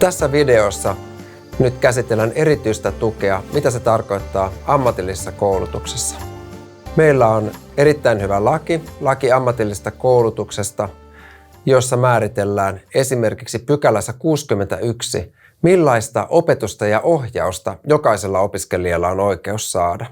Tässä videossa nyt käsitellään erityistä tukea, mitä se tarkoittaa ammatillisessa koulutuksessa. Meillä on erittäin hyvä laki ammatillisesta koulutuksesta, jossa määritellään esimerkiksi pykälässä 61, millaista opetusta ja ohjausta jokaisella opiskelijalla on oikeus saada.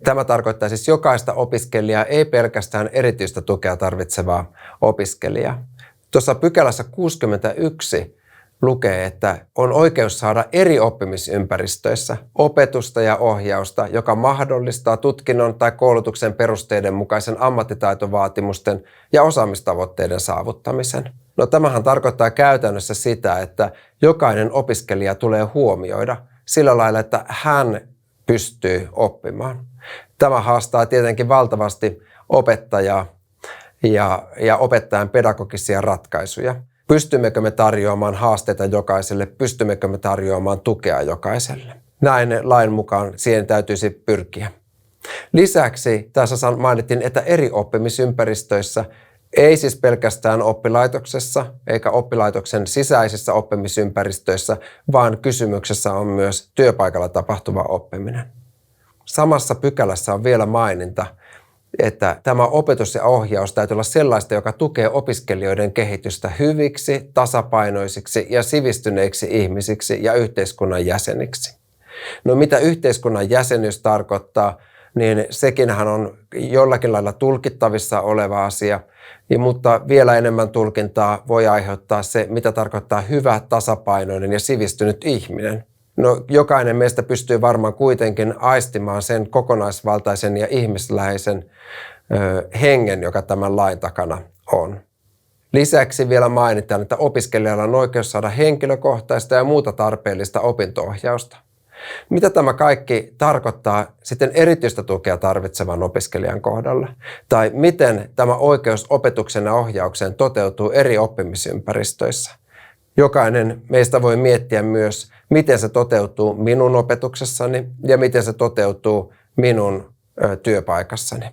Tämä tarkoittaa siis jokaista opiskelijaa, ei pelkästään erityistä tukea tarvitsevaa opiskelijaa. Tuossa pykälässä 61 lukee, että on oikeus saada eri oppimisympäristöissä opetusta ja ohjausta, joka mahdollistaa tutkinnon tai koulutuksen perusteiden mukaisen ammattitaitovaatimusten ja osaamistavoitteiden saavuttamisen. No tämähän tarkoittaa käytännössä sitä, että jokainen opiskelija tulee huomioida sillä lailla, että hän pystyy oppimaan. Tämä haastaa tietenkin valtavasti opettajaa ja opettajan pedagogisia ratkaisuja. Pystymmekö me tarjoamaan haasteita jokaiselle? Pystymmekö me tarjoamaan tukea jokaiselle? Näin lain mukaan siihen täytyisi pyrkiä. Lisäksi tässä mainittiin, että eri oppimisympäristöissä, ei siis pelkästään oppilaitoksessa eikä oppilaitoksen sisäisissä oppimisympäristöissä, vaan kysymyksessä on myös työpaikalla tapahtuva oppiminen. Samassa pykälässä on vielä maininta, että tämä opetus ja ohjaus täytyy olla sellaista, joka tukee opiskelijoiden kehitystä hyviksi, tasapainoisiksi ja sivistyneiksi ihmisiksi ja yhteiskunnan jäseniksi. No mitä yhteiskunnan jäsenyys tarkoittaa, niin sekinhän on jollakin lailla tulkittavissa oleva asia, mutta vielä enemmän tulkintaa voi aiheuttaa se, mitä tarkoittaa hyvä, tasapainoinen ja sivistynyt ihminen. No, jokainen meistä pystyy varmaan kuitenkin aistimaan sen kokonaisvaltaisen ja ihmisläheisen hengen, joka tämän lain takana on. Lisäksi vielä mainitaan, että opiskelijalla on oikeus saada henkilökohtaista ja muuta tarpeellista opinto-ohjausta. Mitä tämä kaikki tarkoittaa sitten erityistä tukea tarvitsevan opiskelijan kohdalla? Tai miten tämä oikeus opetuksen ja ohjaukseen toteutuu eri oppimisympäristöissä? Jokainen meistä voi miettiä myös, miten se toteutuu minun opetuksessani ja miten se toteutuu minun työpaikassani.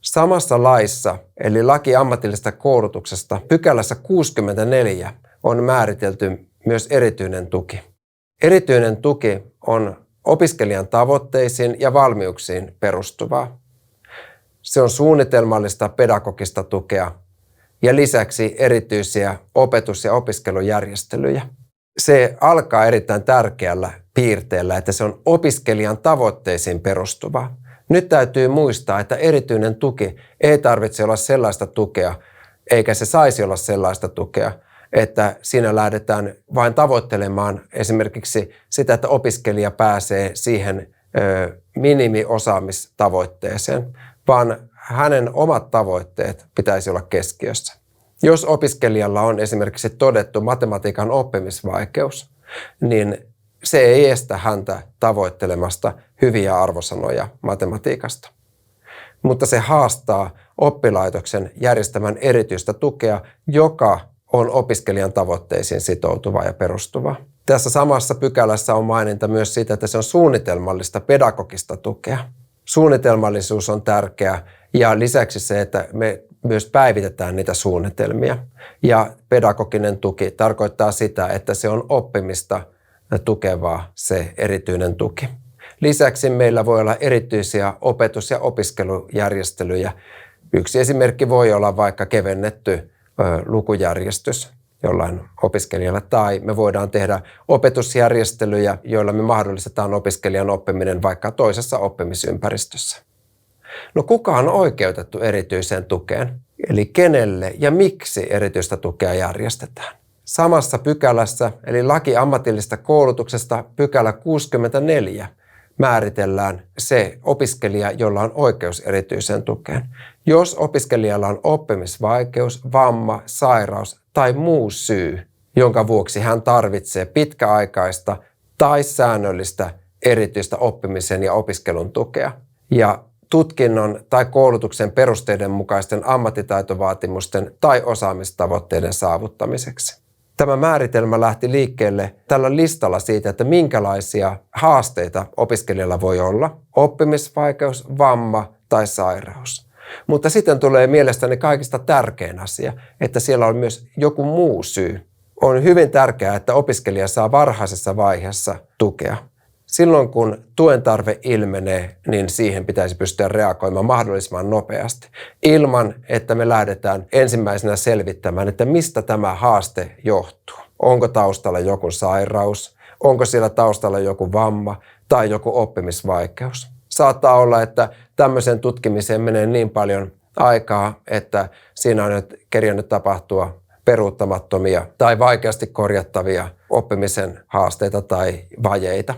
Samassa laissa, eli laki ammatillisesta koulutuksesta, pykälässä 64 on määritelty myös erityinen tuki. Erityinen tuki on opiskelijan tavoitteisiin ja valmiuksiin perustuvaa. Se on suunnitelmallista pedagogista tukea ja lisäksi erityisiä opetus- ja opiskelujärjestelyjä. Se alkaa erittäin tärkeällä piirteellä, että se on opiskelijan tavoitteisiin perustuvaa. Nyt täytyy muistaa, että erityinen tuki ei tarvitse olla sellaista tukea, eikä se saisi olla sellaista tukea, että siinä lähdetään vain tavoittelemaan esimerkiksi sitä, että opiskelija pääsee siihen minimiosaamistavoitteeseen, vaan hänen omat tavoitteet pitäisi olla keskiössä. Jos opiskelijalla on esimerkiksi todettu matematiikan oppimisvaikeus, niin se ei estä häntä tavoittelemasta hyviä arvosanoja matematiikasta. Mutta se haastaa oppilaitoksen järjestämän erityistä tukea, joka on opiskelijan tavoitteisiin sitoutuva ja perustuva. Tässä samassa pykälässä on maininta myös siitä, että se on suunnitelmallista pedagogista tukea. Suunnitelmallisuus on tärkeä ja lisäksi se, että me myös päivitetään niitä suunnitelmia. Ja pedagoginen tuki tarkoittaa sitä, että se on oppimista tukevaa se erityinen tuki. Lisäksi meillä voi olla erityisiä opetus- ja opiskelujärjestelyjä. Yksi esimerkki voi olla vaikka kevennetty lukujärjestys jollain opiskelijalla, tai me voidaan tehdä opetusjärjestelyjä, joilla me mahdollistetaan opiskelijan oppiminen vaikka toisessa oppimisympäristössä. No kuka on oikeutettu erityiseen tukeen? Eli kenelle ja miksi erityistä tukea järjestetään? Samassa pykälässä, eli laki ammatillisesta koulutuksesta, pykälä 64, määritellään se opiskelija, jolla on oikeus erityiseen tukeen. Jos opiskelijalla on oppimisvaikeus, vamma, sairaus tai muu syy, jonka vuoksi hän tarvitsee pitkäaikaista tai säännöllistä erityistä oppimisen ja opiskelun tukea ja tutkinnon tai koulutuksen perusteiden mukaisten ammattitaitovaatimusten tai osaamistavoitteiden saavuttamiseksi. Tämä määritelmä lähti liikkeelle tällä listalla siitä, että minkälaisia haasteita opiskelijalla voi olla, oppimisvaikeus, vamma tai sairaus. Mutta sitten tulee mielestäni kaikista tärkein asia, että siellä on myös joku muu syy. On hyvin tärkeää, että opiskelija saa varhaisessa vaiheessa tukea. Silloin kun tuen tarve ilmenee, niin siihen pitäisi pystyä reagoimaan mahdollisimman nopeasti, ilman että me lähdetään ensimmäisenä selvittämään, että mistä tämä haaste johtuu. Onko taustalla joku sairaus, onko siellä taustalla joku vamma tai joku oppimisvaikeus. Saattaa olla, että tämmöiseen tutkimiseen menee niin paljon aikaa, että siinä on nyt kerännyt tapahtua peruuttamattomia tai vaikeasti korjattavia oppimisen haasteita tai vajeita.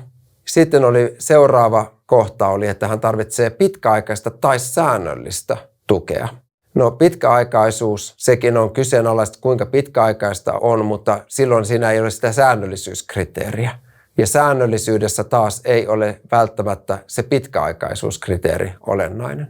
Sitten seuraava kohta oli, että hän tarvitsee pitkäaikaista tai säännöllistä tukea. No pitkäaikaisuus, sekin on kyseenalaista, kuinka pitkäaikaista on, mutta silloin siinä ei ole sitä säännöllisyyskriteeriä. Ja säännöllisyydessä taas ei ole välttämättä se pitkäaikaisuuskriteeri olennainen.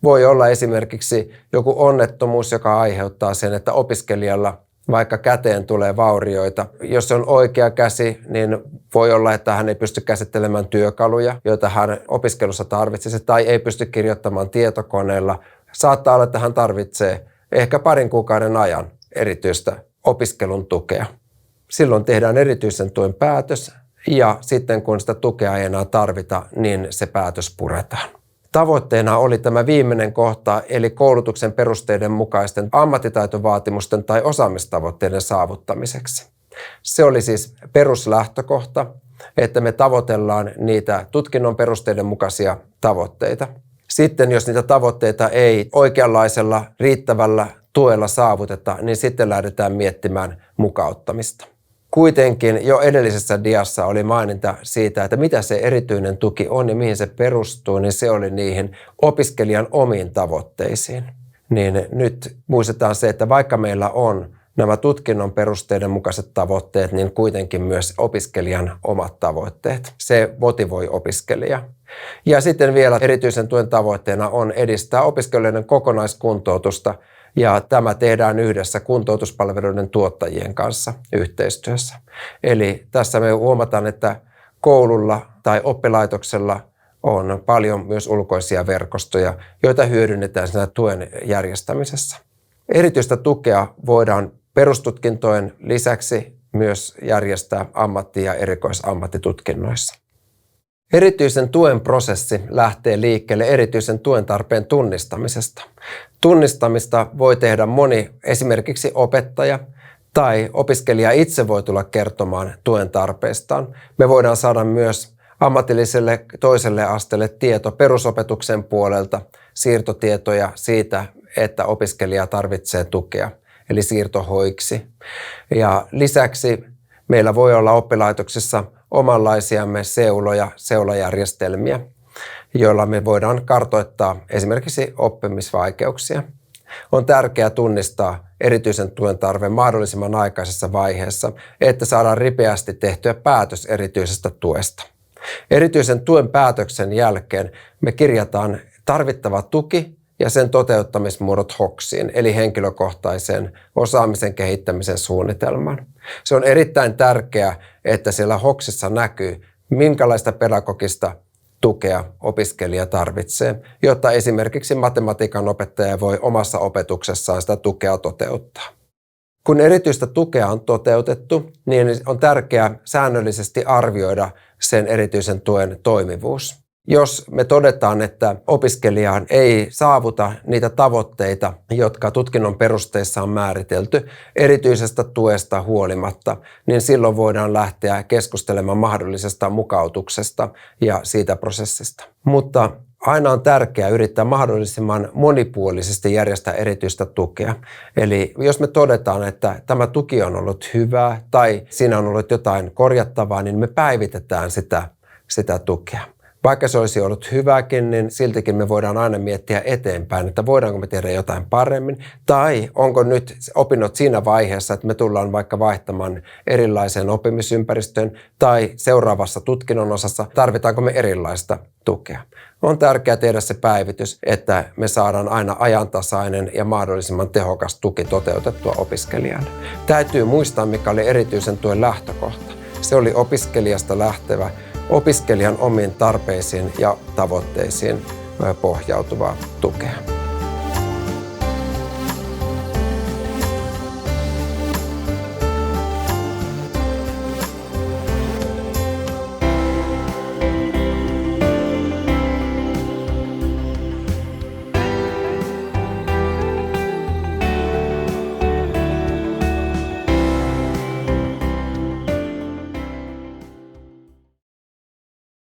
Voi olla esimerkiksi joku onnettomuus, joka aiheuttaa sen, että opiskelijalla vaikka käteen tulee vaurioita. Jos se on oikea käsi, niin voi olla, että hän ei pysty käsittelemään työkaluja, joita hän opiskelussa tarvitsisi, tai ei pysty kirjoittamaan tietokoneella. Saattaa olla, että hän tarvitsee ehkä 2 kuukauden ajan erityistä opiskelun tukea. Silloin tehdään erityisen tuen päätös, ja sitten kun sitä tukea ei enää tarvita, niin se päätös puretaan. Tavoitteena oli tämä viimeinen kohta, eli koulutuksen perusteiden mukaisten ammattitaitovaatimusten tai osaamistavoitteiden saavuttamiseksi. Se oli siis peruslähtökohta, että me tavoitellaan niitä tutkinnon perusteiden mukaisia tavoitteita. Sitten jos niitä tavoitteita ei oikeanlaisella riittävällä tuella saavuteta, niin sitten lähdetään miettimään mukauttamista. Kuitenkin jo edellisessä diassa oli maininta siitä, että mitä se erityinen tuki on ja mihin se perustuu, niin se oli niihin opiskelijan omiin tavoitteisiin. Niin nyt muistetaan se, että vaikka meillä on nämä tutkinnon perusteiden mukaiset tavoitteet, niin kuitenkin myös opiskelijan omat tavoitteet. Se motivoi opiskelijaa. Ja sitten vielä erityisen tuen tavoitteena on edistää opiskelijoiden kokonaiskuntoutusta, ja tämä tehdään yhdessä kuntoutuspalveluiden tuottajien kanssa yhteistyössä. Eli tässä me huomataan, että koululla tai oppilaitoksella on paljon myös ulkoisia verkostoja, joita hyödynnetään siinä tuen järjestämisessä. Erityistä tukea voidaan perustutkintojen lisäksi myös järjestää ammatti- ja erikoisammattitutkinnoissa. Erityisen tuen prosessi lähtee liikkeelle erityisen tuen tarpeen tunnistamisesta. Tunnistamista voi tehdä moni, esimerkiksi opettaja tai opiskelija itse voi tulla kertomaan tuen tarpeestaan. Me voidaan saada myös ammatilliselle toiselle asteelle tieto perusopetuksen puolelta, siirtotietoja siitä, että opiskelija tarvitsee tukea, eli siirtohoiksi. Ja lisäksi meillä voi olla oppilaitoksissa omanlaisiamme seulajärjestelmiä, joilla me voidaan kartoittaa esimerkiksi oppimisvaikeuksia. On tärkeää tunnistaa erityisen tuen tarve mahdollisimman aikaisessa vaiheessa, että saadaan ripeästi tehtyä päätös erityisestä tuesta. Erityisen tuen päätöksen jälkeen me kirjataan tarvittava tuki ja sen toteuttamismuodot HOKSiin, eli henkilökohtaiseen osaamisen kehittämisen suunnitelmaan. Se on erittäin tärkeää, että siellä HOKSissa näkyy, minkälaista pedagogista tukea opiskelija tarvitsee, jotta esimerkiksi matematiikan opettaja voi omassa opetuksessaan sitä tukea toteuttaa. Kun erityistä tukea on toteutettu, niin on tärkeää säännöllisesti arvioida sen erityisen tuen toimivuus. Jos me todetaan, että opiskelija ei saavuta niitä tavoitteita, jotka tutkinnon perusteissa on määritelty erityisestä tuesta huolimatta, niin silloin voidaan lähteä keskustelemaan mahdollisesta mukautuksesta ja siitä prosessista. Mutta aina on tärkeää yrittää mahdollisimman monipuolisesti järjestää erityistä tukea. Eli jos me todetaan, että tämä tuki on ollut hyvää tai siinä on ollut jotain korjattavaa, niin me päivitetään sitä tukea. Vaikka se olisi ollut hyväkin, niin siltikin me voidaan aina miettiä eteenpäin, että voidaanko me tehdä jotain paremmin, tai onko nyt opinnot siinä vaiheessa, että me tullaan vaikka vaihtamaan erilaiseen oppimisympäristöön, tai seuraavassa tutkinnon osassa tarvitaanko me erilaista tukea. On tärkeää tehdä se päivitys, että me saadaan aina ajantasainen ja mahdollisimman tehokas tuki toteutettua opiskelijalle. Täytyy muistaa, mikä oli erityisen tuen lähtökohta. Se oli opiskelijasta lähtevä, opiskelijan omiin tarpeisiin ja tavoitteisiin pohjautuvaa tukea.